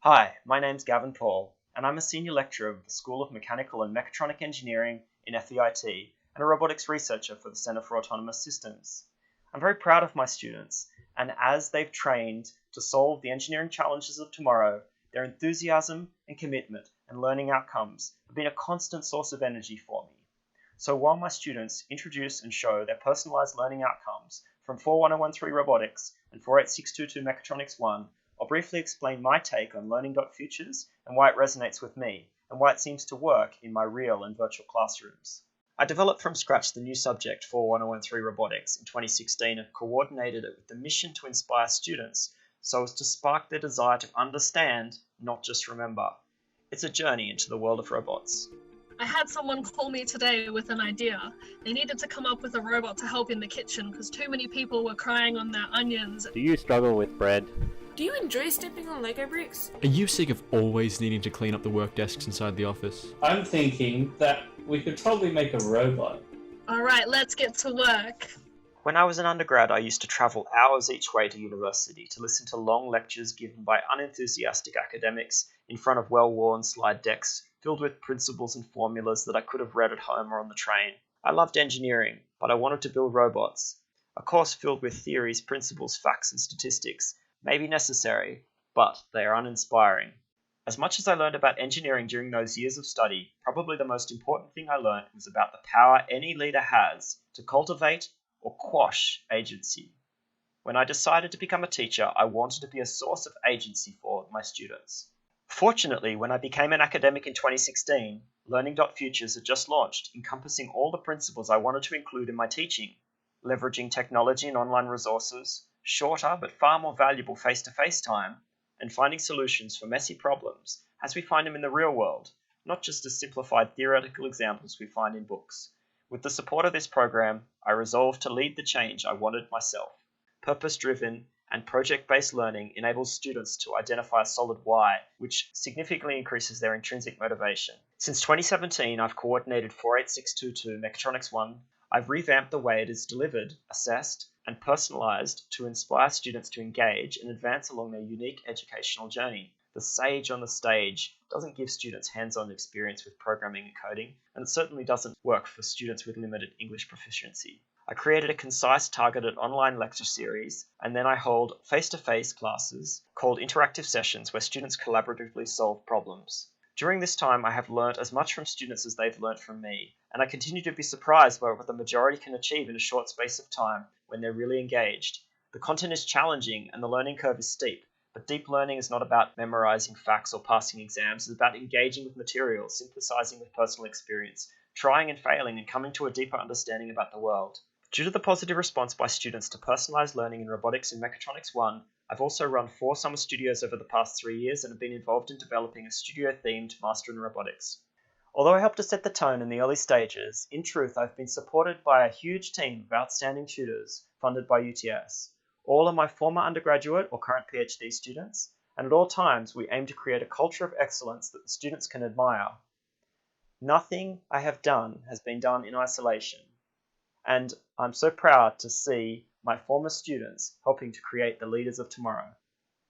Hi, my name's Gavin Paul, and I'm a senior lecturer of the School of Mechanical and Mechatronic Engineering in FEIT and a robotics researcher for the Centre for Autonomous Systems. I'm very proud of my students, and as they've trained to solve the engineering challenges of tomorrow, their enthusiasm and commitment and learning outcomes have been a constant source of energy for me. So while my students introduce and show their personalised learning outcomes from 41013 Robotics and 48622 Mechatronics 1, I'll briefly explain my take on Learning.Futures and why it resonates with me, and why it seems to work in my real and virtual classrooms. I developed from scratch the new subject 41013 Robotics in 2016 and coordinated it with the mission to inspire students so as to spark their desire to understand, not just remember. It's a journey into the world of robots. I had someone call me today with an idea. They needed to come up with a robot to help in the kitchen because too many people were crying on their onions. Do you struggle with bread? Do you enjoy stepping on Lego bricks? Are you sick of always needing to clean up the work desks inside the office? I'm thinking that we could probably make a robot. Alright, let's get to work. When I was an undergrad, I used to travel hours each way to university to listen to long lectures given by unenthusiastic academics in front of well-worn slide decks filled with principles and formulas that I could have read at home or on the train. I loved engineering, but I wanted to build robots. A course filled with theories, principles, facts, and statistics may be necessary, but they are uninspiring. As much as I learned about engineering during those years of study, probably the most important thing I learned was about the power any leader has to cultivate or quash agency. When I decided to become a teacher, I wanted to be a source of agency for my students. Fortunately, when I became an academic in 2016, Learning.Futures had just launched, encompassing all the principles I wanted to include in my teaching, leveraging technology and online resources, shorter but far more valuable face-to-face time, and finding solutions for messy problems as we find them in the real world, not just as simplified theoretical examples we find in books. With the support of this program, I resolved to lead the change I wanted myself. Purpose-driven and project-based learning enables students to identify a solid why, which significantly increases their intrinsic motivation. Since 2017, I've coordinated 48622 Mechatronics 1. I've revamped the way it is delivered, assessed, and personalised to inspire students to engage and advance along their unique educational journey. The sage on the stage doesn't give students hands-on experience with programming and coding, and it certainly doesn't work for students with limited English proficiency. I created a concise, targeted online lecture series, and then I hold face-to-face classes called interactive sessions where students collaboratively solve problems. During this time, I have learnt as much from students as they've learnt from me, and I continue to be surprised by what the majority can achieve in a short space of time when they're really engaged. The content is challenging and the learning curve is steep, but deep learning is not about memorizing facts or passing exams. It's about engaging with material, synthesizing with personal experience, trying and failing, and coming to a deeper understanding about the world. Due to the positive response by students to personalized learning in robotics and mechatronics 1, I've also run 4 summer studios over the past 3 years and have been involved in developing a studio-themed Master in Robotics. Although I helped to set the tone in the early stages, in truth I've been supported by a huge team of outstanding tutors funded by UTS. All are my former undergraduate or current PhD students, and at all times we aim to create a culture of excellence that the students can admire. Nothing I have done has been done in isolation, and I'm so proud to see my former students helping to create the leaders of tomorrow.